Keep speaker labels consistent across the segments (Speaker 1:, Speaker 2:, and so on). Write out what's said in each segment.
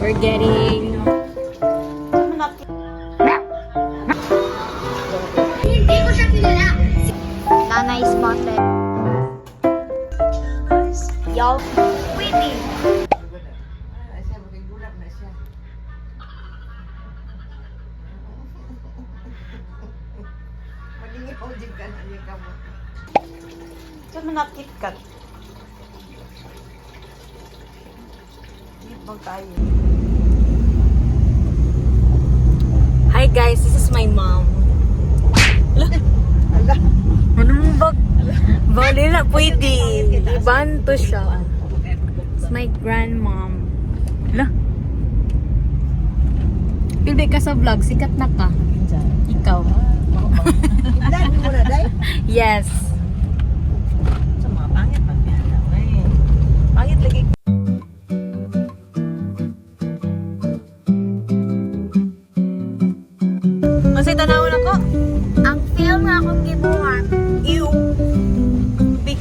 Speaker 1: We're getting...
Speaker 2: Hindi ko siya kilala.
Speaker 1: Nanay spotted. Y'all, waiting.
Speaker 3: Saan mo nakitkat? Ibang tayo.
Speaker 1: Hi guys, this is my mom.
Speaker 3: Ala.
Speaker 1: Ano mo ba? Bali na pwede. Iban to siya. It's my grandmom. Lah. Pilbi ka sa vlog, sikat na ka. Ikaw.
Speaker 3: Dahil mo na, Day?
Speaker 1: Yes.
Speaker 3: Sa mga pangit man yan. Pangit lagi. Masay tanawin ako.
Speaker 1: Ang film nga akong gibuhat.
Speaker 3: Ew. Big.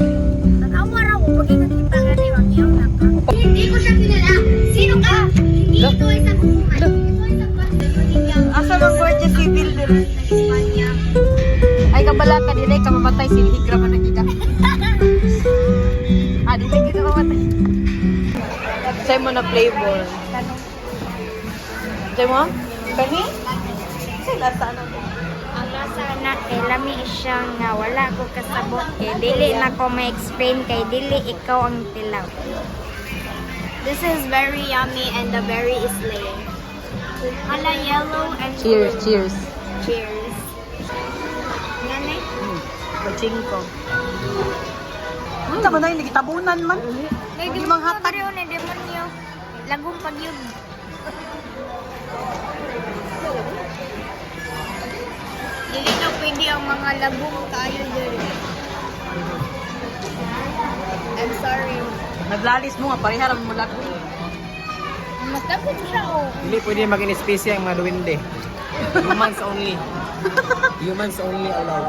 Speaker 1: Tanawa raw ko pag ikakita nga na yung film na ka.
Speaker 2: Hindi ko siya kilala. Sino ka? Hindi ito ay sa hukuman. Ito ay sa pagdayunin
Speaker 3: Asa mang Guardia Civil din?
Speaker 2: sa Espanya.
Speaker 1: Ay kabala ka dili ka mamatay silhigra man nagika. Ah, dili kita mamatay.
Speaker 3: Sa'yo mo na flavor. Sa'yo mo? Kani? Sa'yo lasa na mo.
Speaker 4: Ang lasa na kay lami siya nga wala ko kasabot kay dili na ko ma-explain kay dili ikaw ang tilaw. This is very yummy and the berry is laying. Hala yellow and
Speaker 1: Cheers, cheers.
Speaker 4: cheers. Ngani?
Speaker 3: Baching ko. Ano ba na yung nagitabunan man?
Speaker 4: May
Speaker 3: Huwag
Speaker 4: di
Speaker 3: yung
Speaker 4: mo
Speaker 3: manghatag.
Speaker 4: pareho ni demonyo. Lagong pag yun. Dili na pwede ang mga lagong kayo dyan. I'm sorry.
Speaker 3: Naglalis mo nga, pareha lang mo lago.
Speaker 4: Mas tapos siya oh.
Speaker 5: Hindi pwede maging espesya ang mga duwende. Humans only. Humans only allowed.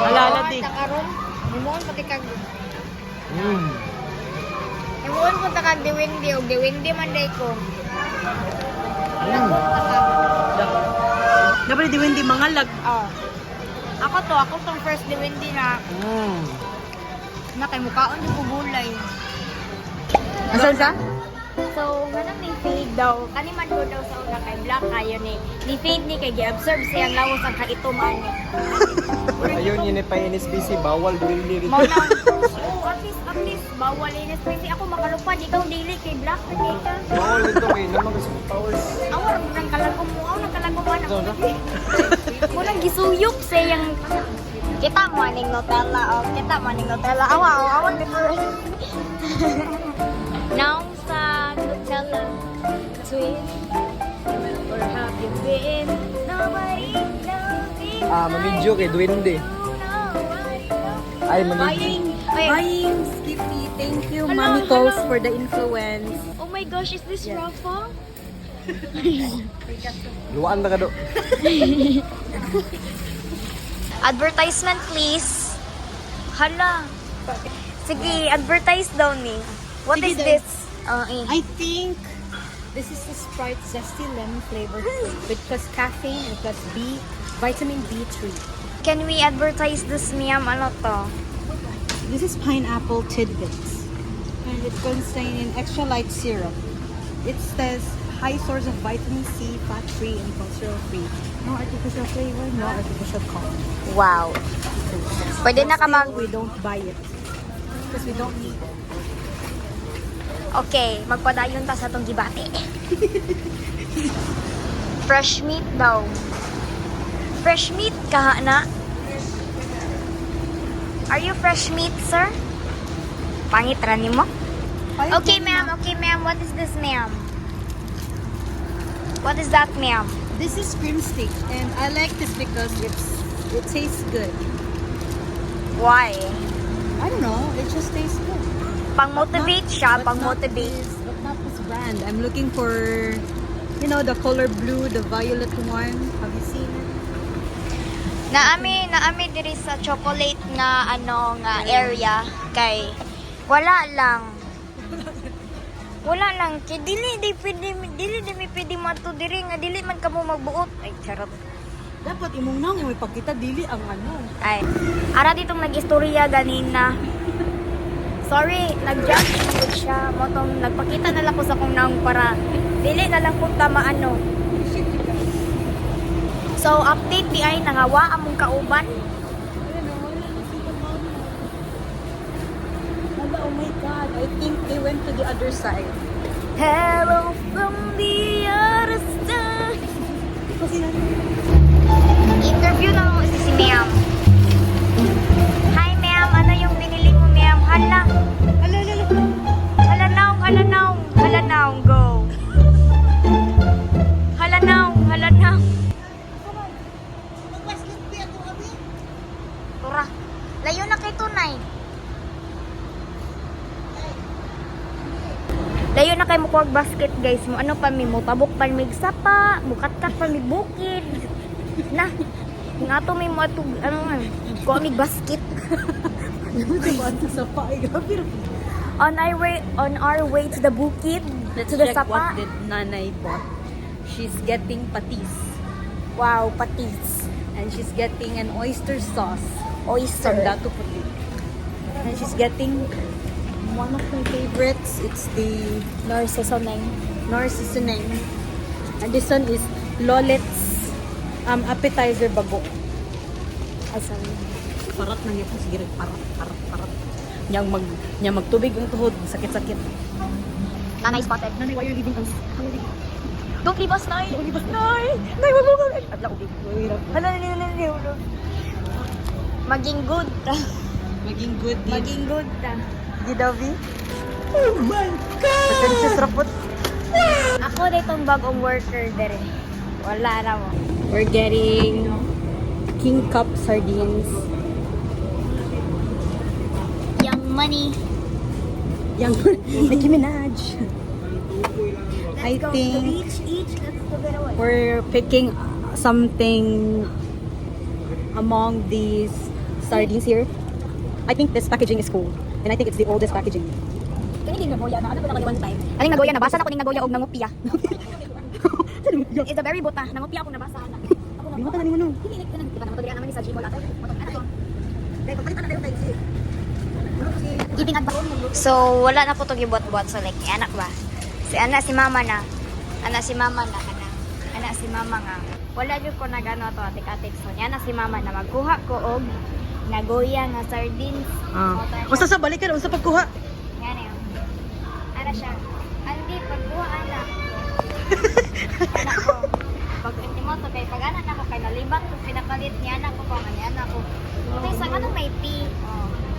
Speaker 3: Alala di.
Speaker 4: Takaron. Himuon pati kag
Speaker 5: Mm.
Speaker 4: himuon po takag diwindi o diwindi man day ko.
Speaker 5: Mm.
Speaker 3: Dapat di hindi mangalag.
Speaker 4: Oh. Ako tong first diwindi na
Speaker 5: Mm.
Speaker 4: kay mukhaon di ko gulay.
Speaker 1: Asan sa?
Speaker 4: So, ganun ni fade daw. Kaniman ko daw sa una kay black kayo ni. Ni fade ni kay gi-absorb siyang lawas ang kaituman ni.
Speaker 5: Ayun, yun pa yung SBC. Bawal duwende dito.
Speaker 4: Mao na. Oh, at least bawal inis pwede ako makalupad ikaw dili kay black na kay ka.
Speaker 5: Bawal dito eh. Naman gusto ng powers.
Speaker 4: Awar nang kalagom mo, nang kalagom man ako. Munang gisuyok sa yang kita maning Nutella oh, kita maning Nutella. Awa dito. Now sa Nutella twin, where have you been? Nobody knows it.
Speaker 5: Mamidyo kay duwende. Ay, mamidyo.
Speaker 1: Buying Skippy. Thank you,
Speaker 4: Hello,
Speaker 1: Mommy
Speaker 4: hello.
Speaker 1: Calls for the influence.
Speaker 4: Oh my gosh, is this Rafa?
Speaker 5: Luwaan na ka do.
Speaker 4: Advertisement please. Hala. Sige, advertise daw ni. What
Speaker 1: Sige
Speaker 4: is
Speaker 1: daw.
Speaker 4: this?
Speaker 1: I think this is the Sprite Zesty Lemon flavored with plus caffeine and plus vitamin B3.
Speaker 4: Can we advertise this ma'am? Ano to?
Speaker 3: This is pineapple tidbits. And it contains extra light syrup. It says high source of vitamin C, fat-free, and cholesterol-free. No artificial flavor, no artificial color.
Speaker 4: Wow. Pwede na ka mag...
Speaker 3: We don't buy it. Because we don't need it.
Speaker 4: Okay, magpadayon ta sa tong gibati. Fresh meat daw. Fresh meat ka na? Are you fresh meat, sir? Pangit ra nimo? Okay, ma'am. Okay, ma'am. What is this, ma'am? What is that, ma'am?
Speaker 3: This is cream stick, and I like this because it tastes good.
Speaker 4: Why?
Speaker 3: I don't know, it just tastes good.
Speaker 4: Pang-motivate siya,
Speaker 3: But not
Speaker 4: pang-motivate.
Speaker 3: But not this brand. I'm looking for, you know, the color blue, the violet one. Have you seen it?
Speaker 4: Naami diri sa chocolate na area kay wala lang. Wala lang. Kaya dili di pwede mato diri nga dili man kamo magbuot. Ay, charot.
Speaker 3: Dapat imong nang may pagkita dili ang ano.
Speaker 4: Ay, ara ditong nag-istorya ganina. Sorry, nag-jump input siya. Motong nagpakita na lang ko sa kong naong para dili na lang kung tama ano. So, update di ay nangawa among kauban.
Speaker 3: Oh my God, I think they went to the other side.
Speaker 4: Hello from the other side. Interview na mo si ma'am. Hi ma'am, ano yung binili mo ma'am? Hala. Hala now, go. Hala now. Tura, layo na kay tunay. Layo na kay mo kuwag basket guys. Mo ano pa mi mo tabok pa mi sapa, mukatkat pa mi bukid. Na. Nga to mi mo ato ano nga, kuha mi basket.
Speaker 3: Sa pa, grabe.
Speaker 4: On our way to the bukid, to the
Speaker 3: Check what
Speaker 4: sapa.
Speaker 3: did Nanay bought. She's getting patis.
Speaker 4: Wow, patis.
Speaker 3: And she's getting an oyster sauce
Speaker 4: Oyster.
Speaker 3: from Dato Puti. And she's getting one of my favorites. It's the
Speaker 4: Narcisoneng.
Speaker 3: Narcisoneng. And this one is Lolet's appetizer bago.
Speaker 4: Ay, sorry.
Speaker 3: Parat na niya po. Sige, parat. Niyang magtubig ang tuhod. Sakit-sakit.
Speaker 4: Nanay spotted.
Speaker 3: Nanay, why are you leaving us?
Speaker 4: Don't leave us, Nay.
Speaker 3: Don't leave us.
Speaker 4: Nay, wag mo.
Speaker 3: Adla, okay. Mahirap.
Speaker 4: Hala. Maging good.
Speaker 3: Maging good din.
Speaker 4: Maging good.
Speaker 3: Gidavi. Oh my God! Pretentious rapot.
Speaker 4: Ako ditong bagong worker dere. Wala na mo.
Speaker 3: We're getting King Cup sardines.
Speaker 4: Young money.
Speaker 3: Yang Nicki Minaj. I
Speaker 4: Let's go.
Speaker 3: think
Speaker 4: Each. Let's go get away.
Speaker 3: we're picking something among these sardines here. I think this packaging is cool. And I think it's the oldest packaging.
Speaker 4: Kani din nagoya na. Ano ba na one time? Aning nagoya na basa na ko ning nagoya og nangupya. It's a very buta. Nangupya ako nabasa na. Ako
Speaker 3: Di mo ka mo no.
Speaker 4: Hindi ka nang di ba naman naman ni sa Gmail ato. Giving advice. So, wala na po ito gibot-bot. So, like, anak ba? Si mama na. Anak si mama nga. Wala yun ko nag-ano to, atik-atik. So, anak si mama na. Magkuha ko og nagoya nga sardines.
Speaker 3: Basta sa balik ka na, sa pagkuha.
Speaker 4: Yan yun. Ano siya? Andi, pagkuha anak. Anak ko. Pag hindi mo to, kay pag anak ako, kay nalibat ko, pinapalit niya anak ko, kung ano anak ko. Kaya sa ano may tea.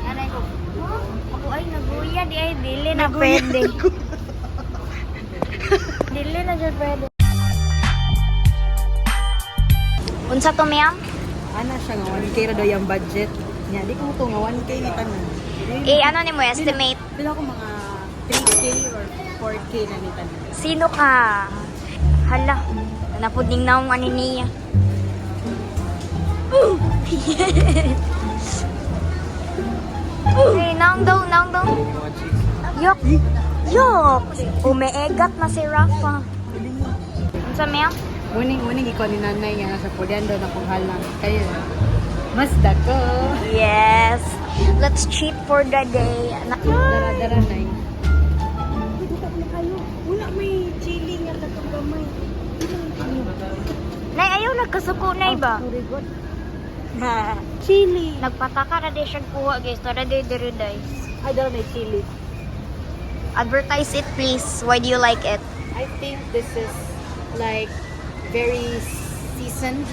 Speaker 4: Nanay ko, ako ay naguya, di ay dili na pwede. Dili na dyan pwede. Unsa to ma'am?
Speaker 3: Ana siya nga 1K ra daw yung budget. Nya di ko to nga 1K ni tanan.
Speaker 4: Ano ni mo estimate?
Speaker 3: Bila ko mga 3K or 4K na ni tanan.
Speaker 4: Sino ka? Hala, napuding naong ano niya. Hey, naong daw. Yok. Umeegat na si Rafa. Unsa ma'am?
Speaker 3: Muning ikaw ni nanay nga nasa pulian daw na kung halang. Kaya, mas dako.
Speaker 4: Yes. Let's cheat for the day.
Speaker 3: Dara-dara na eh. Wala may chili nga katong gamay.
Speaker 4: Nay, ayaw nagkasuko na ba?
Speaker 3: Chili.
Speaker 4: Nagpataka na di siya kuha guys. Tara di guys.
Speaker 3: I don't like chili.
Speaker 4: Advertise it please. Why do you like it?
Speaker 3: I think this is like very seasoned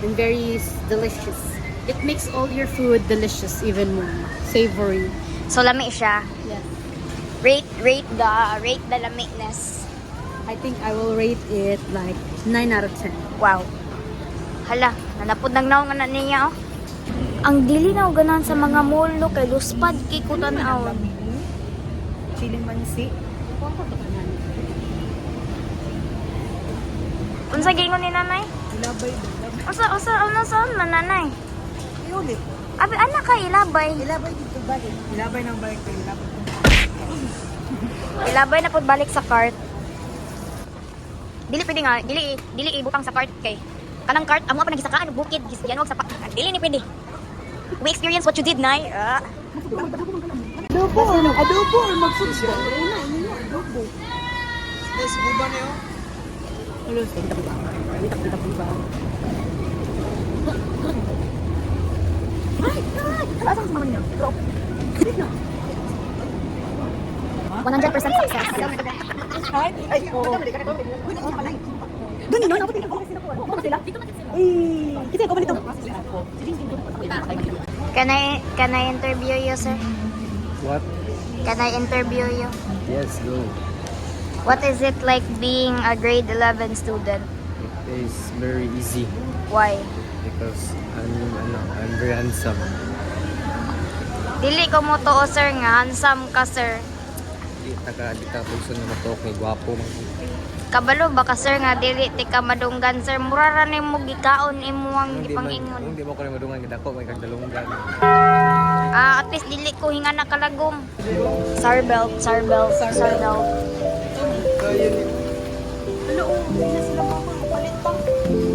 Speaker 3: and very delicious. It makes all your food delicious even more. Savory.
Speaker 4: So lami siya.
Speaker 3: Yes.
Speaker 4: Rate the lamigness.
Speaker 3: I think I will rate it like 9 out of 10.
Speaker 4: Wow. Hala, nanapod nang naong anak niya oh. Ang dili na ganan sa mga mall no kay luspad kay kutan-aw.
Speaker 3: Chili mansi.
Speaker 4: Unsa gingon ni nanay?
Speaker 3: Ilabay.
Speaker 4: Usa saan man nanay?
Speaker 3: Iulit.
Speaker 4: Abi anak ka ilabay.
Speaker 3: Ilabay dito balik. Ilabay ng balik ko. Ilabay.
Speaker 4: Ilabay na po balik sa cart. Dili pwede nga, dili ibutang sa cart kay. Kanang cart, amo pa nagisakaan bukid, gisyan wag sa dili ni pwede. We experience what you did, Nay.
Speaker 3: Adobo or magsubo? Adobo.
Speaker 5: Guys, buba niyo.
Speaker 3: Hello, kita ba? Ay, asang sa mga niyo?
Speaker 4: 100% success.
Speaker 3: Ay, oo. Doon, no? Napot sila. Eh, kita ko ba nito?
Speaker 4: Can I interview you, sir?
Speaker 5: What?
Speaker 4: Can I interview you?
Speaker 5: Yes, go.
Speaker 4: What is it like being a grade 11 student?
Speaker 5: It is very easy
Speaker 4: Why?
Speaker 5: because I'm very handsome.
Speaker 4: Dili ko mo to, sir, nga handsome ka, sir.
Speaker 5: Di ka puso na matok ni gwapo man.
Speaker 4: Kabalo baka sir nga dili ti ka madunggan, sir. Mura ra nimo gikaon imuang gipangingon.
Speaker 5: Hindi mo ko na madungan gid ako may kagdalunggan.
Speaker 4: At least dili ko hinga na kalagom. Sarbelt.
Speaker 3: Hello, hindi na sila palit pa.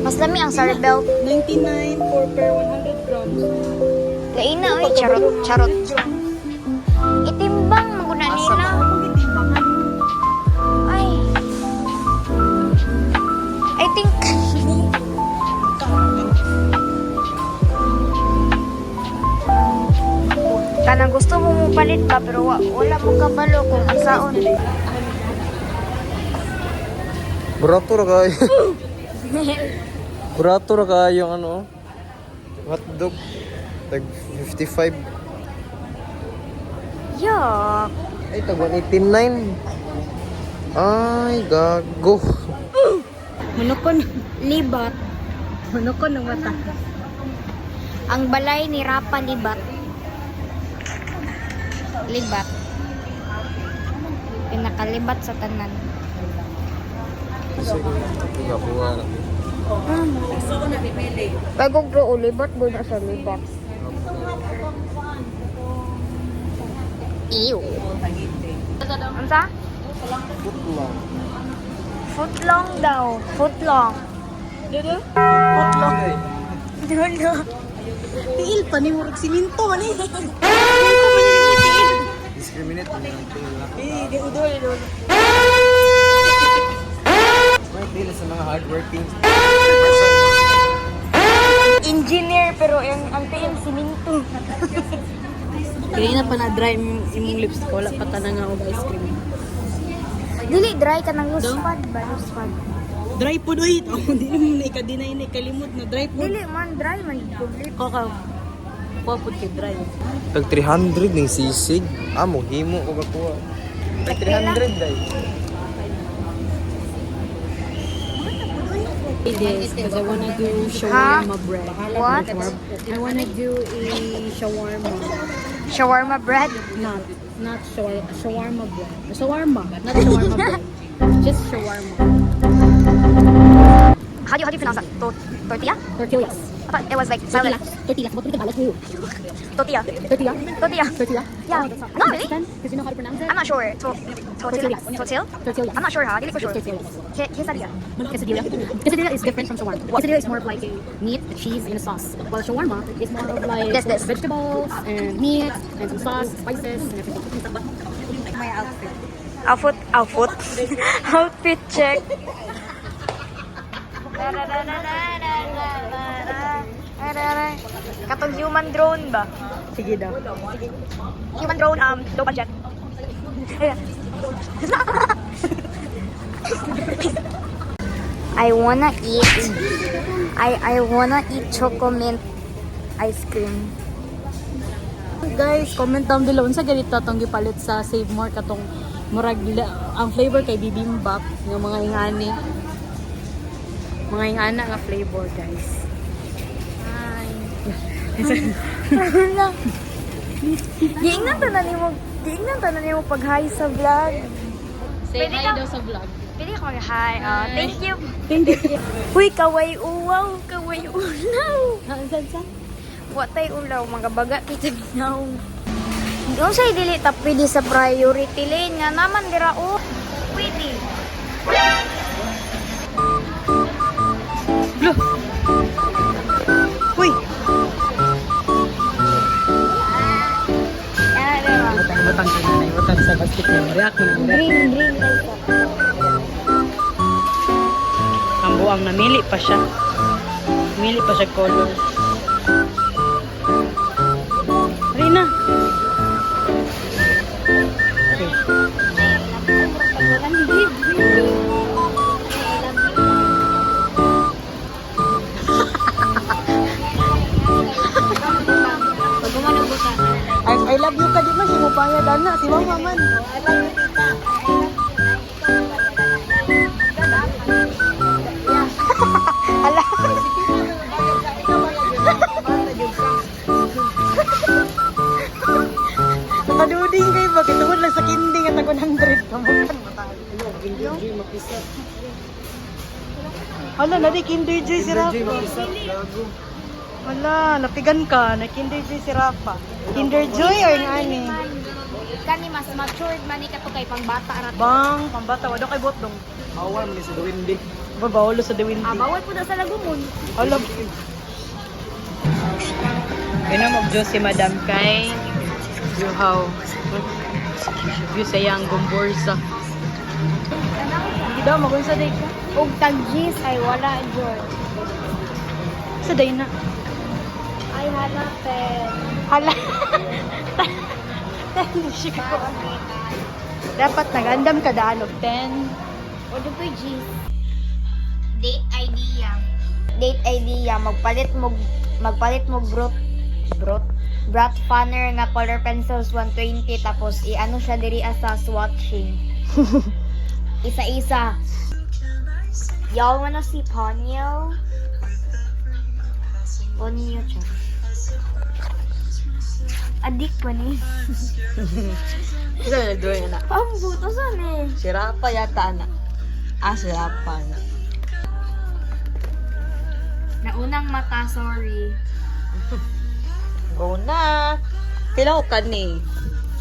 Speaker 4: Mas lami ang sarbelt.
Speaker 3: 99 per 100 grams.
Speaker 4: Laina oy, charot. Itimbang maguna nila. Ay. I think kanang gusto mo palit ba pero wala mo kabalo kung unsaon.
Speaker 5: Burato ra kayo. Burato ra kayo yung ano. Hotdog. Tag 55.
Speaker 4: Yuck.
Speaker 5: Ay, tag 189. Ay, gago.
Speaker 3: Manukon.
Speaker 4: Libat.
Speaker 3: Manukon ng mata.
Speaker 4: Ang balay ni Rapa libat. Libat. Pinakalibat sa tanan.
Speaker 5: Sige, gabuha na.
Speaker 4: Bagong bro, libat mo na sa libat. Ew. Ansa? Footlong daw. Footlong.
Speaker 3: Dudu?
Speaker 4: Dulo.
Speaker 3: Tiil pa ni murag siminto man eh.
Speaker 5: Discriminate mo yung tingin lang.
Speaker 3: Eh, di udol.
Speaker 5: May pila sa mga hardworking.
Speaker 4: Engineer pero ang tiin siminto.
Speaker 3: Kaya na pa na-dry imong lips ko. Wala pa tanang nga og ice cream.
Speaker 4: Dili dry ka ng luspad ba? Luspad.
Speaker 3: Dry po doy. Hindi naman na ikadinay na ikalimot na dry po.
Speaker 4: Dili man dry man public.
Speaker 3: Kaka. Kuha kay dry.
Speaker 5: Tag 300 ning sisig. Amo, himo ko gakuha. Tag 300 day.
Speaker 3: Yes, because I wanna do shawarma bread.
Speaker 4: What?
Speaker 3: I wanna do a shawarma.
Speaker 4: Shawarma bread?
Speaker 3: Not shawarma bread. Shawarma, not shawarma bread. Just shawarma.
Speaker 4: How do you pronounce that? Tortilla?
Speaker 3: Tortillas.
Speaker 4: I thought it was like salad.
Speaker 3: Tortillas. What do you call it?
Speaker 4: Tortilla.
Speaker 3: Tortilla.
Speaker 4: Tortilla.
Speaker 3: Tortilla.
Speaker 4: Yeah. No, really?
Speaker 3: Because you know how to pronounce it?
Speaker 4: I'm not sure. Tortilla. Tortilla?
Speaker 3: Tortillas.
Speaker 4: I'm not sure, huh? Dili ko sure.
Speaker 3: Tortillas.
Speaker 4: Quesadilla.
Speaker 3: Quesadilla. Quesadilla is different from shawarma. Quesadilla is more of like a meat, cheese, and a sauce. While shawarma is more of like
Speaker 4: This.
Speaker 3: vegetables and meat and some sauce, spices, and everything. My outfit.
Speaker 4: Outfit check. Katong human drone ba?
Speaker 3: Sige daw.
Speaker 4: Human drone, low budget. I wanna eat chocolate ice cream.
Speaker 3: Guys, comment down below unsa ganito tong gipalit sa Save More katong murag ang flavor kay bibimbap ng mga ingani. Mga ingana nga flavor, guys.
Speaker 4: Giingnan tanan nimo pag hi sa vlog.
Speaker 3: Say
Speaker 4: Pwede
Speaker 3: hi
Speaker 4: ka-
Speaker 3: daw sa vlog.
Speaker 4: Pwede ka mag-hi. Thank you. Uy, kaway uwaw, kaway ulaw.
Speaker 3: Saan?
Speaker 4: Wa tay ulaw, mga baga kita ginaw. Yung say dili ta pwede sa priority lane nga naman dira oh. Pwede.
Speaker 3: Uy!
Speaker 4: Yan dira.
Speaker 5: Butang ka na, butang sa basket niya. React mo.
Speaker 4: Green right
Speaker 3: Ang buang namili pa siya. Namili pa siya color. Rina! I love you ka di man si mo bayad ana si mama man. Ala. Nakaduding kayo ba? Kitungod lang sa kindi nga tag 100 ka mo. Hala, na di Kinder Joy si Rafa. Wala, napigan ka. Na Kinder Joy si Rafa. Kinder Joy or ngani?
Speaker 4: Kani mas matured man ni kato kay pangbata ra.
Speaker 3: Bang, pambata. Wala kay botdong.
Speaker 5: Bawal mo ni sa duwindi.
Speaker 3: Babawalo sa Dewindi.
Speaker 4: Bawal po na sa lagumon.
Speaker 3: Alam. Kaya mo Diyos si Madam kay view how view sa yang gumborsa. Hindi daw magunsa day ka.
Speaker 4: Og tagjis ay wala jud.
Speaker 3: Sa day na.
Speaker 4: Ay hanapin.
Speaker 3: Hala. Dapat nagandam ka daan og 10.
Speaker 4: O dito G's. Date idea. Date idea magpalit mo brat panner nga color pencils 120 tapos i-ano siya diri sa swatching. Isa-isa. Y'all wanna see Ponyo? Ponyo siya. Adik ko ni.
Speaker 3: Isa na nagdrawing na.
Speaker 4: Ang buto saan eh.
Speaker 3: Si Rafa yata na. Si Rafa na.
Speaker 4: Naunang mata, sorry.
Speaker 3: Go na. Pilaw ka ni.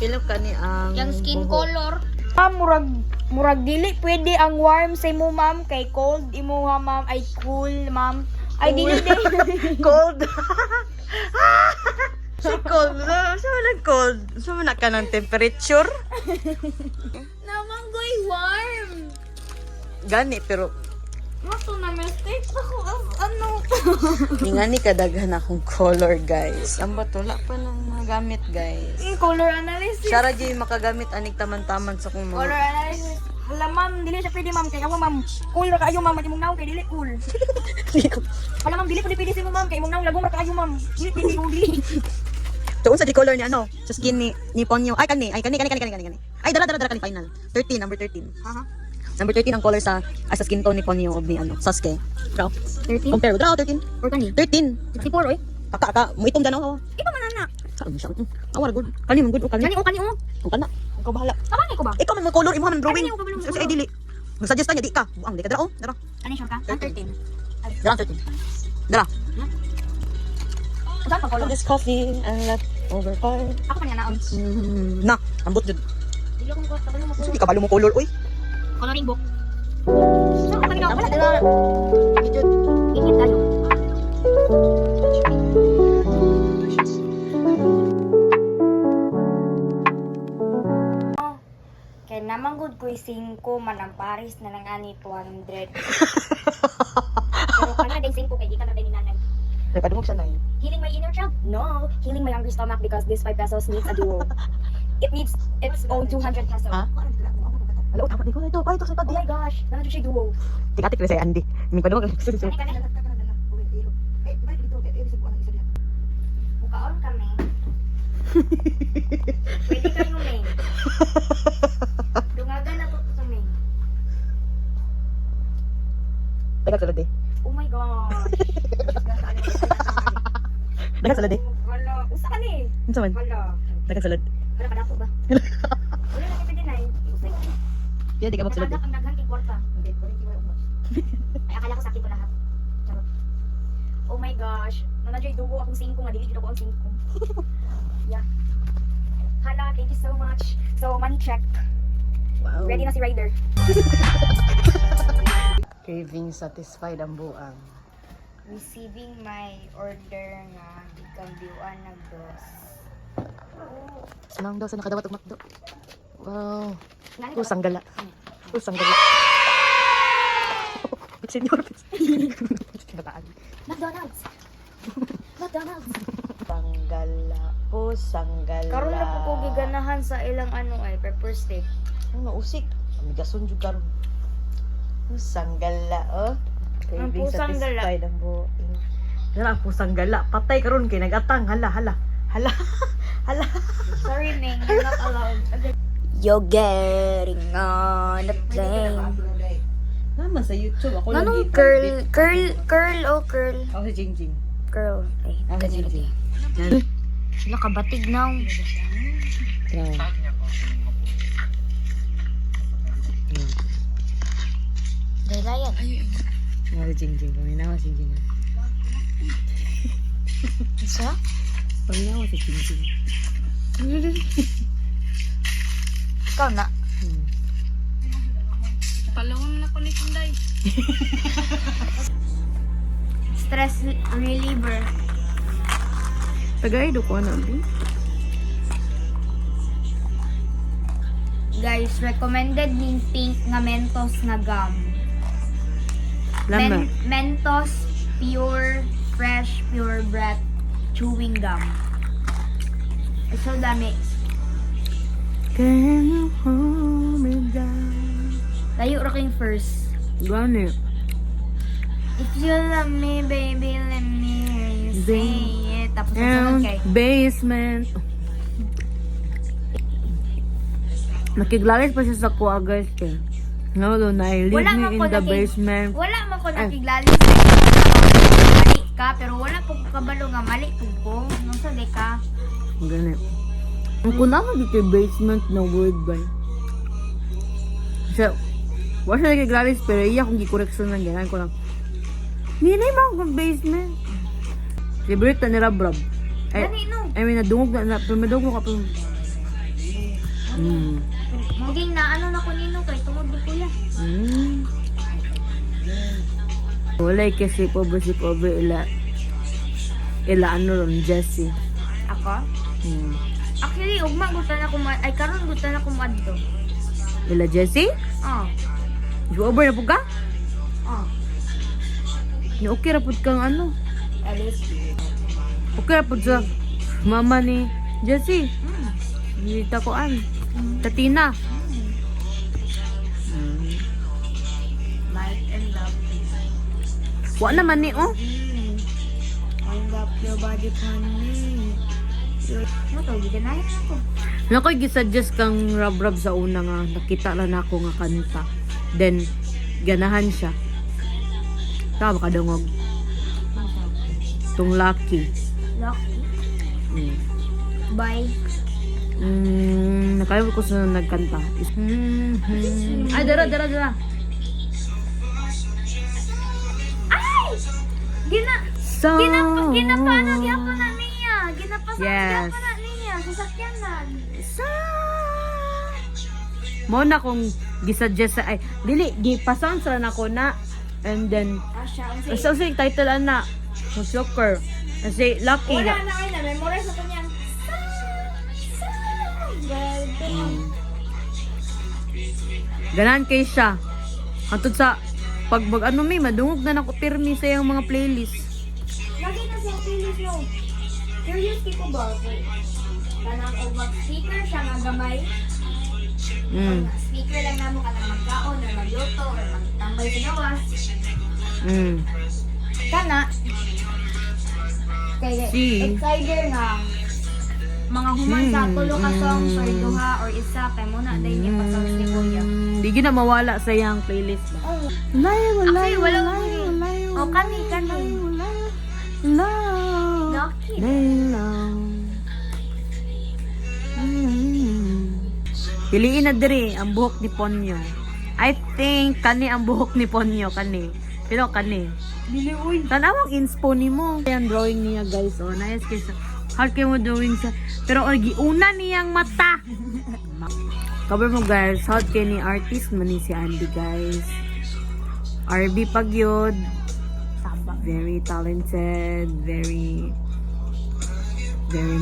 Speaker 3: Pilaw ka ni ang
Speaker 4: Yung skin
Speaker 3: buhok.
Speaker 4: color. Murag dili pwede ang warm sa imo ma'am kay cold imo ha ma'am ay cool ma'am. Ay dili din.
Speaker 3: Cold. Si cold. Sa wala cold. Sa wala ka ng temperature.
Speaker 4: Naman goy warm.
Speaker 3: Gani pero
Speaker 4: Mato na mistake ako as ano.
Speaker 3: ingani kadaghan akong color guys. Ang batula pa nang magamit guys.
Speaker 4: Color analysis.
Speaker 3: Sara J makagamit anig taman-taman sa kung
Speaker 4: Color
Speaker 3: mga
Speaker 4: analysis. Hala ma'am, dili siya pwede ma'am kay ako ma'am. Cool ra kaayo ma'am, imong naw kay dili cool. Hala ma'am, dili pwede sa imo ma'am kay imong naw lagom ra kaayo ma'am. Dili imong dili.
Speaker 3: Tuon sa di color ni ano, sa skin ni Ponyo. Ay kani. Ay dara kani final. 13 number 13. Number 13 ang color sa skin tone ni Ponyo og ni ano, Sasuke. Draw.
Speaker 4: 13
Speaker 3: Compare draw 13.
Speaker 4: or kani?
Speaker 3: 13.
Speaker 4: 64 oy.
Speaker 3: Kaka mo itong danaw.
Speaker 4: Iba man ana.
Speaker 3: Saan mo siya? Awar good. Kani man good o kani.
Speaker 4: Kani o.
Speaker 3: Ang kana. Ikaw bahala.
Speaker 4: Tama ni ko ba?
Speaker 3: Ikaw man mo color imo man drawing.
Speaker 4: Kani, ikaw man mo
Speaker 3: Kasi ay dili. Mag-suggest ka niya di ka. Buang di ka dara oh. Dara.
Speaker 4: Ani sure ka? 13.
Speaker 3: Dara 13. Dara.
Speaker 4: Saan pa color?
Speaker 3: This coffee and left over fire.
Speaker 4: Ako pa niya naon.
Speaker 3: Na, ambot jud.
Speaker 4: Dili ko ko tabalo mo.
Speaker 3: Sige kabalo mo color oy.
Speaker 4: Coloring book. Saan ka ginawa? Wala dala. Ingit tayo. Kaya naman good ko 5 man ang Paris na lang ani 200. Pero kana day 5 kay di ka na day ninanay.
Speaker 3: Nagpadungog siya na yun.
Speaker 4: Healing my inner child? No. Healing my hungry stomach because this 5 pesos needs a duo. It needs its own 200 pesos.
Speaker 3: Ha? Hello, dapat di ko ito. Ay, ito sa
Speaker 4: Oh my gosh. Nandiyo siya duo.
Speaker 3: Tik-atik na si Andy. May padungog.
Speaker 4: Bukaon kami. Pwede kayo main. Dungagan na to sa main.
Speaker 3: Dagat salad eh.
Speaker 4: Oh my gosh.
Speaker 3: Dagat salad eh.
Speaker 4: Hala. Usa ka ni.
Speaker 3: Ano man?
Speaker 4: Hala.
Speaker 3: Dagat salad.
Speaker 4: Hala ka dako ba? Wala na pwede na eh.
Speaker 3: Kaya di ka magsalad eh.
Speaker 4: Ang daghan kay kwarta. Ay akala ko sakit ko lahat. Charot. Oh my gosh. Nanadyo'y dugo akong 5 nga dili jud ako ang 5. Yeah. Hala, thank you so much. So, money check.
Speaker 5: Wow.
Speaker 4: Ready na si Ryder.
Speaker 5: Craving satisfied ang buang.
Speaker 4: Receiving my order nga gikan biuan na dos.
Speaker 5: Sanang daw sa nakadawat ug makdo. Wow.
Speaker 4: Nani ba?
Speaker 5: Pusang gala. Pusang gala. Senior. Bataan.
Speaker 4: McDonald's. McDonald's.
Speaker 5: Sanggala. Pusang gala.
Speaker 4: Karon na po ko giganahan sa ilang ano ay pepper steak.
Speaker 5: Ano usik? Amigason jud karon. Pusang gala, oh.
Speaker 4: Ang
Speaker 5: Craving
Speaker 4: pusang gala.
Speaker 5: satisfied ang buing. Dala pusang gala. Patay karon kay nagatang. Hala, hala. Hala. Hala.
Speaker 4: Sorry, Ning. You're not allowed.
Speaker 1: You're getting on the plane.
Speaker 5: Naman sa YouTube ako
Speaker 1: Anong
Speaker 5: lagi.
Speaker 1: curl, curl.
Speaker 5: Ako si Jingjing.
Speaker 1: Curl. Ay,
Speaker 5: Ako si Jingjing.
Speaker 1: sila kabatig na. Daylayan.
Speaker 5: Ako si Jingjing. Paminawa si Jingjing.
Speaker 1: Isa?
Speaker 5: Paminawa si Jingjing.
Speaker 1: Ikaw na.
Speaker 4: Stress reliever.
Speaker 5: Tagay do ko na bi.
Speaker 4: Guys, recommended ning pink nga Mentos nga gum.
Speaker 5: Lama.
Speaker 4: Mentos Pure Fresh Pure Breath Chewing Gum. So dami.
Speaker 5: Can you hold me down?
Speaker 4: Layo ra king first.
Speaker 5: Gani.
Speaker 4: If you love me, baby, let me hear you say it. Tapos
Speaker 5: And
Speaker 4: nasunod kay
Speaker 5: basement. Nakiglalis pa siya sa kuha guys kaya. No, no, na leave
Speaker 4: Wala
Speaker 5: me
Speaker 4: man
Speaker 5: in
Speaker 4: ko
Speaker 5: the
Speaker 4: nakig-
Speaker 5: basement.
Speaker 4: wala man ko
Speaker 5: Ay.
Speaker 4: nakiglali sa mali ka, pero wala po ko kabalo nga mali po ko. Nung sa di ka.
Speaker 5: Gani. Ang kunaman dito yung basement na word ba? So, wala siya nakiglalis pero iya kung gikoreksyon lang ganahan ko lang. Nilay mo akong basement. Favorite na ni Rabrab.
Speaker 4: Gani no.
Speaker 5: I mean, nadungog na, madungog ka pa.
Speaker 4: Maging na ano na ko nino kay tungod di kuya.
Speaker 5: Walay kasi pobre si pobre ila ano ron, Jessie.
Speaker 4: Ako? Actually, ugma gutan ako ay karon gutan ako madto.
Speaker 5: Ila Jessie?
Speaker 4: Oh.
Speaker 5: Over na po ka?
Speaker 4: Oh.
Speaker 5: Ni okay ra pud kang ano?
Speaker 4: Alis.
Speaker 5: Okay ra pud sa mama ni Jessie. Hindi takoan. Tatina.
Speaker 4: Light and love.
Speaker 5: Wa naman ni oh.
Speaker 4: Wind up your body for me. Ano to? Giganahin ako.
Speaker 5: Nakoy gisuggest kang Rabrab sa una nga nakita lang ako nga kanta. Then ganahan siya. Tama ka dungog. Tung lucky.
Speaker 4: Lucky.
Speaker 5: Mm.
Speaker 4: Bye.
Speaker 5: Nakalimutan ko sa nagkanta. Ay, dara.
Speaker 4: Ay!
Speaker 5: So,
Speaker 4: Ginapano gyapon na niya. Ginapasok
Speaker 5: Yes.
Speaker 4: gyapon na niya. Sasakyanan.
Speaker 5: mo na kung gisuggest sa, ay, dili, gipasound sa na ko na, and then,
Speaker 4: Asya.
Speaker 5: so, yung title ana, soccer. Kasi, lucky.
Speaker 4: Wala na kayo na. Memorize na ko niyan.
Speaker 5: Ganahan kay siya. Hantod sa, pag ano may, madungog na nako pirmi sa yung mga playlist.
Speaker 4: Lagi na siyang playlist mo. Curious ko ba? Kanang o mag-speaker siya nga gamay. Speaker lang namo ka na magkaon or magluto or magtambay sa gawas. Kana. Kaya
Speaker 5: Si.
Speaker 4: excited nga mga human sa tulo ka songs or duha or isa kay muna dahil niya pa songs ni Kuya.
Speaker 5: Di gina mawala sa yung playlist ba?
Speaker 4: Oh.
Speaker 5: Layo,
Speaker 4: Actually, wala ko o kani. Lucky.
Speaker 5: Piliin na diri ang buhok ni Ponyo. I think kani ang buhok ni Ponyo kani. Pero kani.
Speaker 4: Dili uy.
Speaker 5: Tanawang inspo ni mo. Yung drawing niya guys. Oh, nice kasi Hard kayo mo drawing sa... Pero una niyang mata. Cover mo guys. Hard kayo ni artist man ni si Andy guys. RB Pagyod. Very talented. Very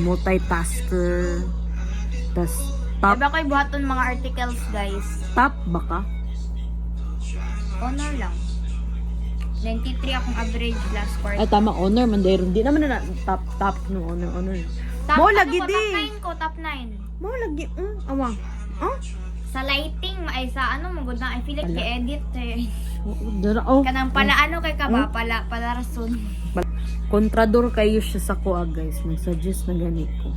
Speaker 5: multitasker. Tas top.
Speaker 4: Iba ko'y buhaton mga articles, guys.
Speaker 5: Top baka?
Speaker 4: Honor lang. 93 akong average last quarter.
Speaker 5: Ay tama, honor man dahil hindi naman na top no honor. Mo lagi
Speaker 4: ko,
Speaker 5: di.
Speaker 4: top 9.
Speaker 5: Mo lagi awang.
Speaker 4: Sa lighting, ay sa ano, magod na, I feel like i-edit eh.
Speaker 5: Dara oh.
Speaker 4: Kanang pala ano kay ka ba? Pala rason.
Speaker 5: Kontrador kayo siya sa kuha guys. Nag-suggest na ganito.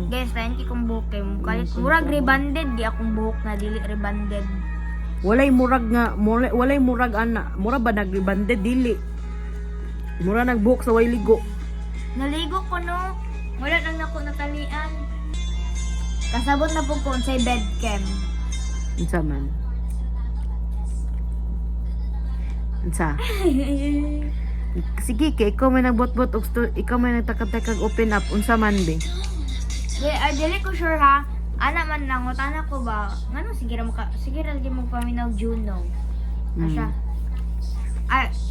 Speaker 4: Guys, tayo kong buhok kay mo. Kalit, murag rebanded, di akong buhok na dili rebanded.
Speaker 5: Walay murag ana. Mura ba nagribanded dili? Mura nagbuhok sa way ligo.
Speaker 4: Naligo ko no. Wala nang nako natalian. Kasabot na po ko sa bedcam.
Speaker 5: Unsa man? Unsa? Sige, kay ikaw may nagbot-bot ikaw may nagtakag-takag open up. Unsa man be?
Speaker 4: Dili ko sure ha. Ana man lang, utana ko ba? Ngano sige lagi mo paminaw Juno. Asya.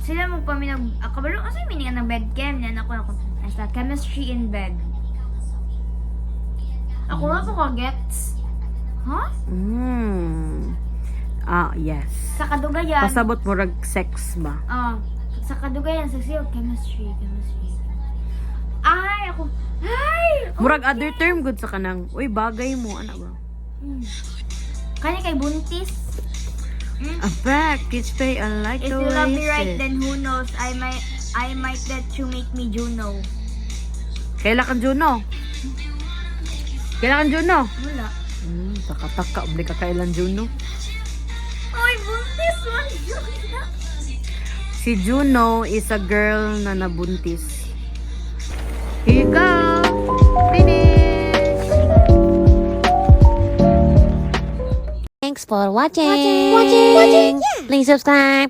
Speaker 4: Sila mo paminaw kabalo kasi meaning ng bedcam yan ako asa chemistry in bed. Ako na ko gets. Huh?
Speaker 5: Yes.
Speaker 4: Sa kadugayan.
Speaker 5: Pasabot murag sex ba?
Speaker 4: Sa kadugayan sa siyo chemistry. Ay, ako.
Speaker 5: Murag other term good sa kanang, uy bagay mo ana ba?
Speaker 4: Kanya kay buntis.
Speaker 5: A fact, kids pay unlike
Speaker 4: If
Speaker 5: the
Speaker 4: you love me
Speaker 5: way
Speaker 4: right,
Speaker 5: it-
Speaker 4: then who knows? I might let you make me Juno.
Speaker 5: Kailan kang Juno? Kailan kang Juno?
Speaker 4: Wala.
Speaker 5: Taka-taka, uli ka kailan Juno?
Speaker 4: Ay, buntis man Juno.
Speaker 5: Si Juno is a girl na nabuntis. Here you go! Finish!
Speaker 1: Thanks for watching. Please subscribe.